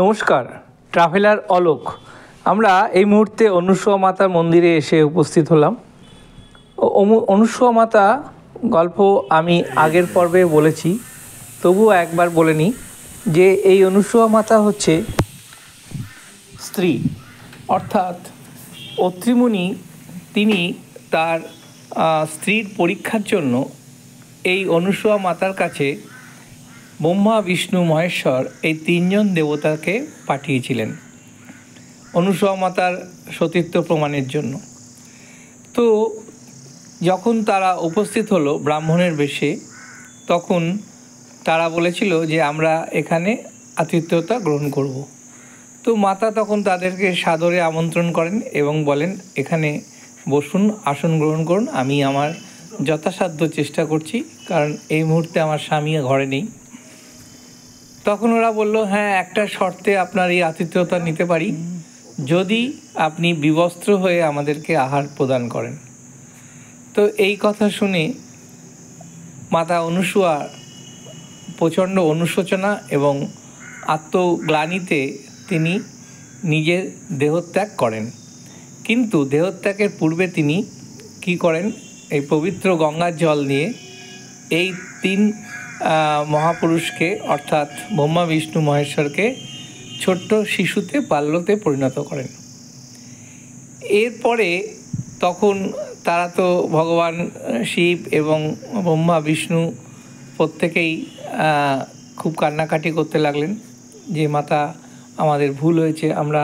নমস্কার, ট্রাভেলার অলোক। আমরা এই মুহূর্তে অনুসূয়া মাতার মন্দিরে এসে উপস্থিত হলাম। অনুসূয়া মাতা গল্প আমি আগের পর্বে বলেছি, তবুও একবার বলে নিই যে এই অনুসূয়া মাতা হচ্ছে স্ত্রী, অর্থাৎ অত্রি মুনি তিনি তার স্ত্রীর পরীক্ষার জন্য এই অনুসূয়া মাতার কাছে ব্রহ্মা, বিষ্ণু, মহেশ্বর এই তিনজন দেবতাকে পাঠিয়েছিলেন অনুসূয়া মাতার সতীত্ব প্রমাণের জন্য। তো যখন তারা উপস্থিত হলো ব্রাহ্মণের বেশে, তখন তারা বলেছিল যে আমরা এখানে আতিথ্যতা গ্রহণ করব। তো মাতা তখন তাদেরকে সাদরে আমন্ত্রণ করেন এবং বলেন, এখানে বসুন, আসন গ্রহণ করুন, আমি আমার যথাসাধ্য চেষ্টা করছি, কারণ এই মুহূর্তে আমার স্বামী ঘরে নেই। তখন ওরা বলল, হ্যাঁ, একটা শর্তে আপনার এই আতিথ্যতা নিতে পারি, যদি আপনি বিবস্ত্র হয়ে আমাদেরকে আহার প্রদান করেন। তো এই কথা শুনে মাতা অনুসূয়া প্রচণ্ড অনুশোচনা এবং আত্মগ্লানিতে তিনি নিজের দেহত্যাগ করেন। কিন্তু দেহত্যাগের পূর্বে তিনি কি করেন, এই পবিত্র গঙ্গার জল নিয়ে এই তিন মহাপুরুষকে, অর্থাৎ ব্রহ্মা, বিষ্ণু, মহেশ্বরকে ছোট্ট শিশুতে বাল্যতে পরিণত করেন। এরপরে তখন তারা তো ভগবান শিব এবং ব্রহ্মা, বিষ্ণু প্রত্যেকেই খুব কান্নাকাটি করতে লাগলেন যে মাতা, আমাদের ভুল হয়েছে, আমরা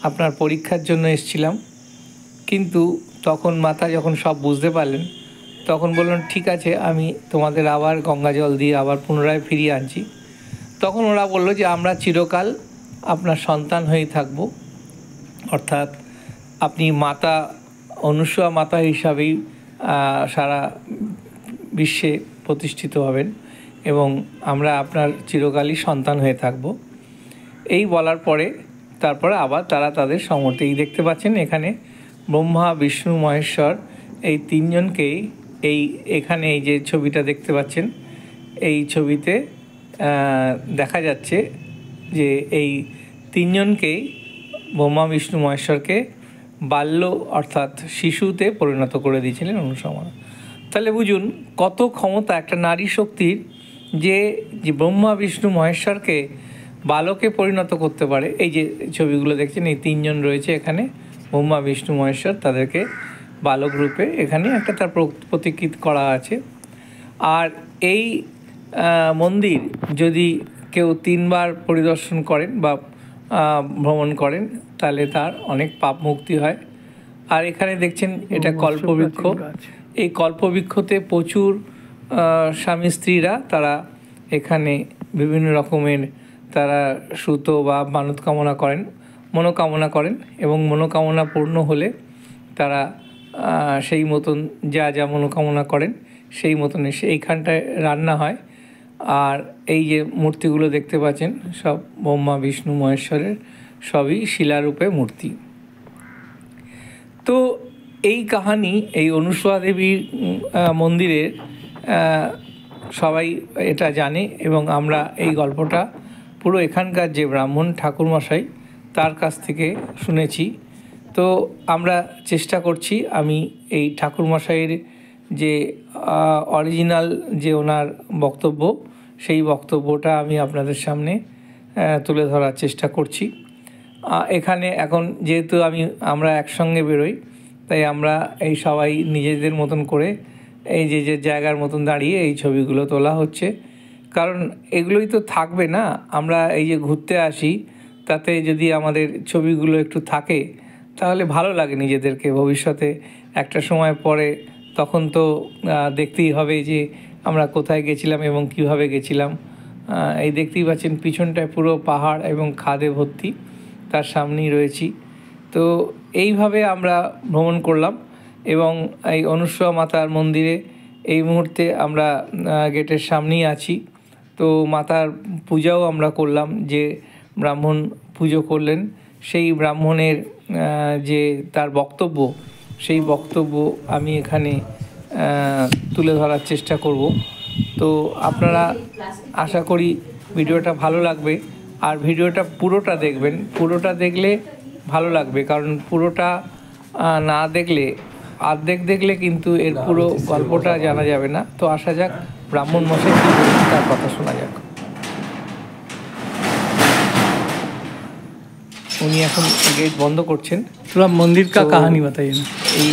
আপনার পরীক্ষার জন্য এসেছিলাম। কিন্তু তখন মাতা যখন সব বুঝতে পারলেন, তখন বললেন, ঠিক আছে, আমি তোমাদের আবার গঙ্গা জল দিয়ে আবার পুনরায় ফিরিয়ে আনছি। তখন ওরা বলল যে আমরা চিরকাল আপনার সন্তান হয়েই থাকব, অর্থাৎ আপনি মাতা অনুসূয়া মাতা হিসাবেই সারা বিশ্বে প্রতিষ্ঠিত হবেন এবং আমরা আপনার চিরকালই সন্তান হয়ে থাকব। এই বলার পরে তারপরে আবার তারা তাদের সম্মতি দেখতে পাচ্ছেন। এখানে ব্রহ্মা, বিষ্ণু, মহেশ্বর এই তিনজনকেই এখানে এই যে ছবিটা দেখতে পাচ্ছেন, এই ছবিতে দেখা যাচ্ছে যে এই তিনজনকেই ব্রহ্মা, বিষ্ণু, মহেশ্বরকে বাল্য অর্থাৎ শিশুতে পরিণত করে দিয়েছিলেন অনুসূয়া মাতা। তাহলে বুঝুন কত ক্ষমতা একটা নারী শক্তির, যে ব্রহ্মা, বিষ্ণু, মহেশ্বরকে বালকে পরিণত করতে পারে। এই যে ছবিগুলো দেখছেন, এই তিনজন রয়েছে এখানে, ব্রহ্মা, বিষ্ণু, মহেশ্বর, তাদেরকে বালক রূপে এখানে একটা তার প্রতীকৃত করা আছে। আর এই মন্দির যদি কেউ 3 বার পরিদর্শন করেন বা ভ্রমণ করেন, তাহলে তার অনেক পাপ মুক্তি হয়। আর এখানে দেখছেন এটা কল্পবৃক্ষ। এই কল্পবৃক্ষতে প্রচুর স্বামী স্ত্রীরা তারা এখানে বিভিন্ন রকমের তারা সুতো বা মানত কামনা করেন, মনোকামনা করেন, এবং মনোকামনা পূর্ণ হলে তারা সেই মতন যা যা মনোকামনা করেন সেই মতন এসে এইখানটায় রান্না হয়। আর এই যে মূর্তিগুলো দেখতে পাচ্ছেন, সব ব্রহ্মা, বিষ্ণু, মহেশ্বরের সবই শিলারূপে মূর্তি। তো এই কাহিনী এই অনুসূয়া দেবীর মন্দিরের সবাই এটা জানে এবং আমরা এই গল্পটা পুরো এখানকার যে ব্রাহ্মণ ঠাকুরমশাই তার কাছ থেকে শুনেছি। তো আমরা চেষ্টা করছি, আমি এই ঠাকুরমশাইয়ের যে অরিজিনাল যে ওনার বক্তব্য, সেই বক্তব্যটা আমি আপনাদের সামনে তুলে ধরার চেষ্টা করছি। এখানে এখন যেহেতু আমরা একসঙ্গে বেরোই, তাই আমরা এই সবাই নিজেদের মতন করে এই যে জায়গার মতন দাঁড়িয়ে এই ছবিগুলো তোলা হচ্ছে, কারণ এগুলোই তো থাকবে না। আমরা এই যে ঘুরতে আসি, তাতে যদি আমাদের ছবিগুলো একটু থাকে তাহলে ভালো লাগে নিজেদেরকে। ভবিষ্যতে একটা সময় পরে তখন তো দেখতেই হবে যে আমরা কোথায় গেছিলাম এবং কিভাবে গেছিলাম। এই দেখতেই পাচ্ছেন পিছনটায় পুরো পাহাড় এবং খাদে ভর্তি, তার সামনেই রয়েছি। তো এইভাবে আমরা ভ্রমণ করলাম এবং এই অনুসূয়া মাতার মন্দিরে এই মুহূর্তে আমরা গেটের সামনেই আছি। তো মাতার পূজাও আমরা করলাম, যে ব্রাহ্মণ পুজো করলেন সেই ব্রাহ্মণের যে তার বক্তব্য, সেই বক্তব্য আমি এখানে তুলে ধরার চেষ্টা করব। তো আপনারা আশা করি ভিডিওটা ভালো লাগবে। আর ভিডিওটা পুরোটা দেখবেন, পুরোটা দেখলে ভালো লাগবে, কারণ পুরোটা না দেখলে, অর্ধেক দেখলে কিন্তু এর পুরো গল্পটা জানা যাবে না। তো আসা যাক, ব্রাহ্মণ মশাই কী বলছেন তার কথা শোনা যাক। উনি এখন গেট বন্ধ করছেন। थोड़ा मंदिर का कहानी बताइए ना। এই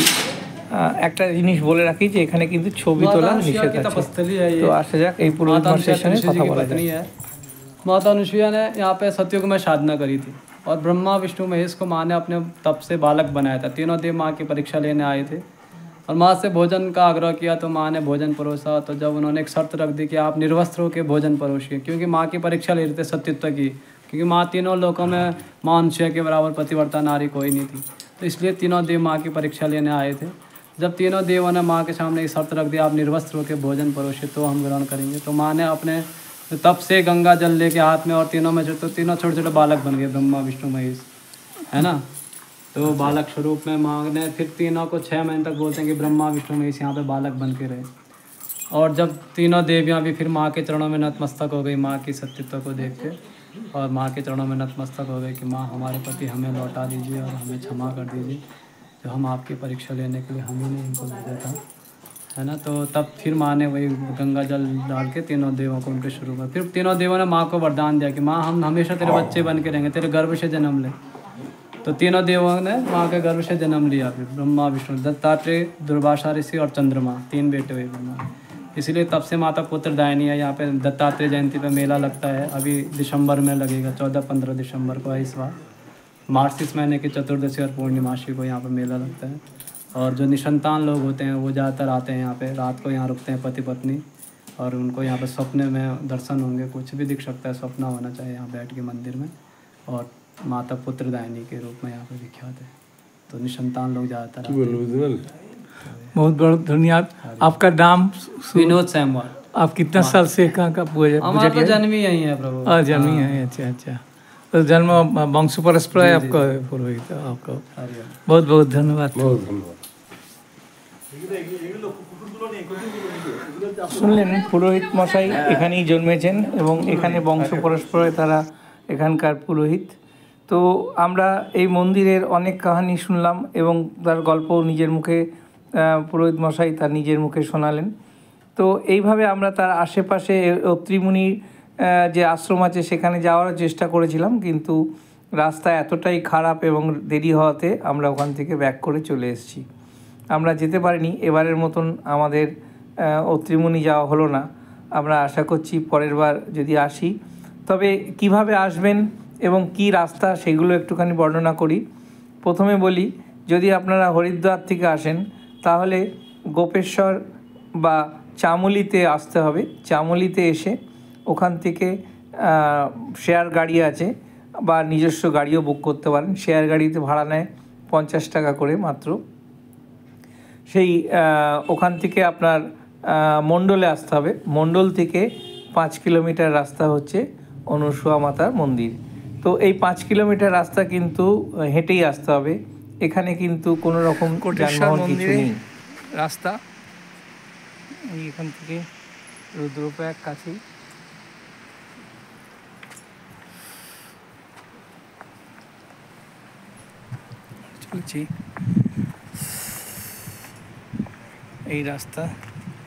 একটা জিনিস বলে রাখি যে এখানে কিন্তু ছবি তোলা নিষেধ আছে। তো আসা যাক, এই পুরোহিত মশাইয়ের সঙ্গে কথা বলা যায়। माता अनुसुईया ने यहाँ पे सतयुग में साधना करी थी और ब्रह्मा विष्णु महेश को माँ ने अपने तप से बालक बनाया था। तीनों देव माँ की परीक्षा लेने आए थे और माँ से भोजन का आग्रह किया, तो माँ ने भोजन परोसा। तो जब उन्होंने एक शर्त रख दी कि आप निर्वस्त्र होकर भोजन परोसिए, क्योंकि माँ की परीक्षा ले रहे थे सत्यत्व की, क्योंकि माँ तीनों लोकों में माँ अनुसुईया के बराबर पतिव्रता नारी कोई नहीं थी। तो इसलिए तीनों देव माँ की परीक्षा लेने आए थे। जब तीनों देवों ने माँ के सामने एक शर्त रख दी, आप निर्वस्त्र होकर भोजन परोसिए तो हम ग्रहण करेंगे, तो माँ ने अपने तब से गंगा जल लेके हाथ में और तीनों में तो तीनों छोटे छोटे बालक बन गए, ब्रह्मा विष्णु महेश, है ना। तो बालक स्वरूप में माँ ने फिर तीनों को 6 महीने तक बोलते हैं कि ब्रह्मा विष्णु महेश यहाँ पे बालक बन के रहे। और जब तीनों देवियाँ भी फिर माँ के चरणों में नतमस्तक हो गई, माँ की सत्यत्व को देख के, और माँ के चरणों में नतमस्तक हो गए कि माँ हमारे पति हमें लौटा दीजिए और हमें क्षमा कर दीजिए, जो हम आपकी परीक्षा लेने के लिए हम ही ने इनको भेजा था, है ना। तो तब फिर माँ ने वही गंगा जल डाल के तीनों देवों को उनके शुरू में, फिर तीनों देवों ने माँ को वरदान दिया कि माँ हम हमेशा तेरे बच्चे बन के रहेंगे, तेरे गर्भ से जन्म ले। तो तीनों देवों ने माँ के गर्भ से जन्म लिया, फिर ब्रह्मा विष्णु दत्तात्रेय दुर्वासा ऋषि और चंद्रमा, 3 बेटे हुए ब्रह्मा। इसलिए तब से माता पुत्र दायनी है। यहाँ पे दत्तात्रेय जयंती पे मेला लगता है, अभी दिसंबर में लगेगा, 14-15 दिसंबर को है इस बार। मार्गशीर्ष महीने की चतुर्दशी और पूर्णिमासी को यहाँ पे मेला लगता है। और जो निसंतान लोग होते हैं वो ज़्यादातर आते हैं यहाँ पे, रात को यहाँ रुकते हैं पति पत्नी, और उनको यहाँ पे सपने में दर्शन होंगे, कुछ भी दिख सकता है, सपना होना चाहिए यहाँ बैठ के मंदिर में। और माता पुत्र दायनी के रूप में यहाँ पे विख्यात है, तो निसंतान लोग ज़्यादातर आते हैं। बहुत बहुत धन्यवाद। आपका नाम? विनोद सैमवाल। आप कितना साल से कहाँ का हमारा तो जन्म ही यही है प्रभु। जन्म ही है, अच्छा अच्छा। तो जन्म वंश परस्पर है आपका पुरोहित, आपका बहुत बहुत धन्यवाद। শুনলেন, পুরোহিত মশাই এখানেই জন্মেছেন এবং এখানে বংশ পরস্পরে তারা এখানকার পুরোহিত। তো আমরা এই মন্দিরের অনেক কাহিনী শুনলাম এবং তার গল্প নিজের মুখে পুরোহিত মশাই তার নিজের মুখে শোনালেন। তো এইভাবে আমরা তার আশেপাশে অত্রিমুনির যে আশ্রম আছে সেখানে যাওয়ার চেষ্টা করেছিলাম, কিন্তু রাস্তা এতটাই খারাপ এবং দেরি হওয়াতে আমরা ওখান থেকে ব্যাক করে চলে এসেছি। আমরা যেতে পারিনি, এবারের মতন আমাদের অত্রিমুনি যাওয়া হলো না। আমরা আশা করছি পরের বার যদি আসি, তবে কিভাবে আসবেন এবং কি রাস্তা সেগুলো একটুখানি বর্ণনা করি। প্রথমে বলি, যদি আপনারা হরিদ্বার থেকে আসেন তাহলে গোপেশ্বর বা চামুলিতে আসতে হবে। চামুলিতে এসে ওখান থেকে শেয়ার গাড়ি আছে বা নিজস্ব গাড়িও বুক করতে পারেন। শেয়ার গাড়িতে ভাড়া নেয় 50 টাকা করে মাত্র। সেই ওখান থেকে আপনার মণ্ডলে আসতে হবে। মণ্ডল থেকে 5 কিলোমিটার রাস্তা হচ্ছে অনুসুয়া মাতার মন্দির। তো এই 5 কিলোমিটার রাস্তা কিন্তু হেঁটেই আসতে হবে। এখানে কিন্তু কোনো রকম যানবাহন কিছু নেই। রাস্তা এখান থেকে রুদ্রপ্রয়াগ কাছেই। চলছি এই রাস্তা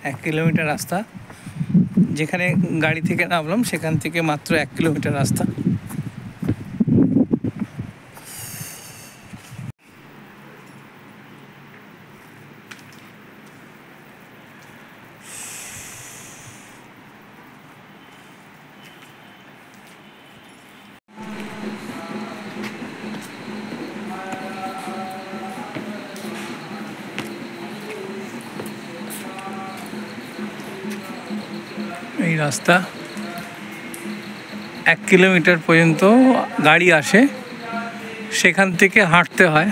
1 কিলোমিটার রাস্তা, যেখানে গাড়ি থেকে নামলাম সেখান থেকে মাত্র 1 কিলোমিটার রাস্তা। এই রাস্তা 1 কিলোমিটার পর্যন্ত গাড়ি আসে, সেখান থেকে হাঁটতে হয়।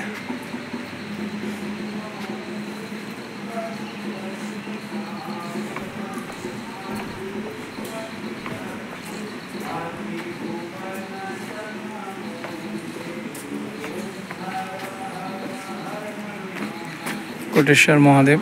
কোটেশ্বর মহাদেব।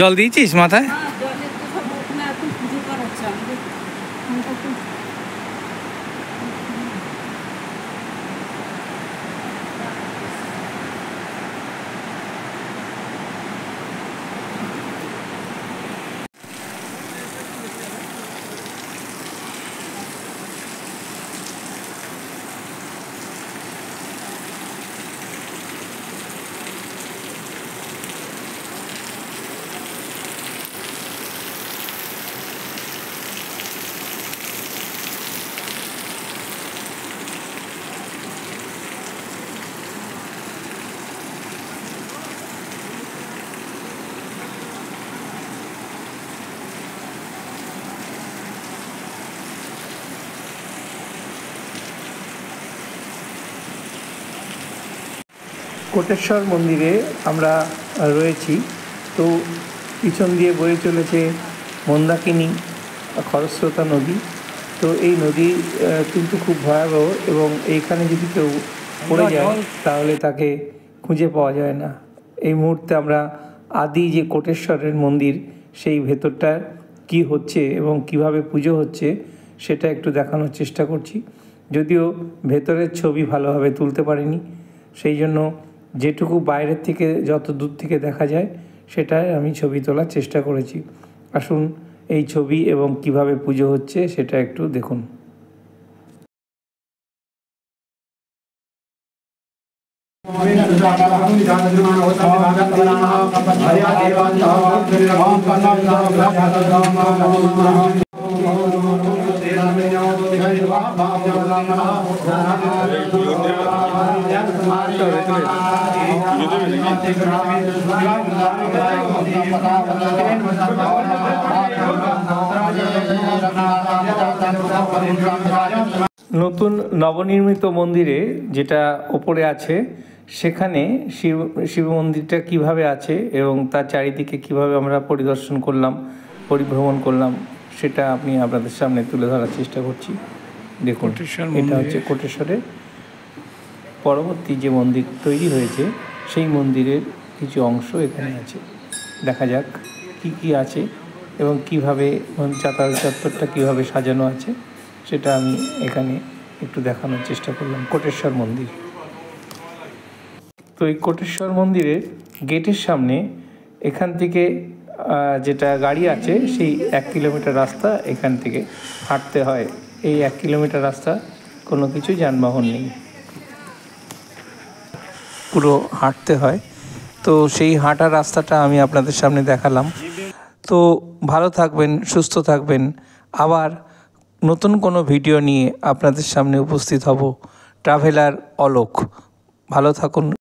জল দিয়েছিস মাথায়? কোটেশ্বর মন্দিরে আমরা রয়েছি। তো পিছন দিয়ে বয়ে চলেছে মন্দাকিনী খরস্রোতা নদী। তো এই নদী কিন্তু খুব ভয়াবহ, এবং এইখানে যদি কেউ পড়ে যায় তাহলে তাকে খুঁজে পাওয়া যায় না। এই মুহূর্তে আমরা আদি যে কোটেশ্বরের মন্দির, সেই ভেতরটা কি হচ্ছে এবং কিভাবে পুজো হচ্ছে সেটা একটু দেখানোর চেষ্টা করছি। যদিও ভেতরের ছবি ভালোভাবে তুলতে পারিনি, সেই জন্য যেটুকু বাইরের থেকে যত দূর থেকে দেখা যায় সেটাই আমি ছবি তোলার চেষ্টা করেছি। আসুন এই ছবি এবং কিভাবে পুজো হচ্ছে সেটা একটু দেখুন। নতুন নবনির্মিত মন্দিরে যেটা ওপরে আছে, সেখানে শিব মন্দিরটা কিভাবে আছে এবং তার চারিদিকে কিভাবে আমরা পরিভ্রমণ করলাম সেটা আমি আপনাদের সামনে তুলে ধরার চেষ্টা করছি। দেখুন, এটা হচ্ছে কোটেশ্বরের পরবর্তী যে মন্দির তৈরি হয়েছে সেই মন্দিরের কিছু অংশ এখানে আছে। দেখা যাক কি কি আছে এবং কিভাবে চাতাল চত্বরটা কীভাবে সাজানো আছে সেটা আমি এখানে একটু দেখানোর চেষ্টা করলাম। কোটেশ্বর মন্দির। তো এই কোটেশ্বর মন্দিরের গেটের সামনে এখান থেকে যেটা গাড়ি আছে, সেই 1 কিলোমিটার রাস্তা এখান থেকে হাঁটতে হয়। এই 1 কিলোমিটার রাস্তা কোনো কিছু যানবাহন নেই, পুরো হাঁটতে হয়। তো সেই হাঁটার রাস্তাটা আমি আপনাদের সামনে দেখালাম। তো ভালো থাকবেন, সুস্থ থাকবেন। আবার নতুন কোনো ভিডিও নিয়ে আপনাদের সামনে উপস্থিত হব। ট্রাভেলার অলোক। ভালো থাকুন।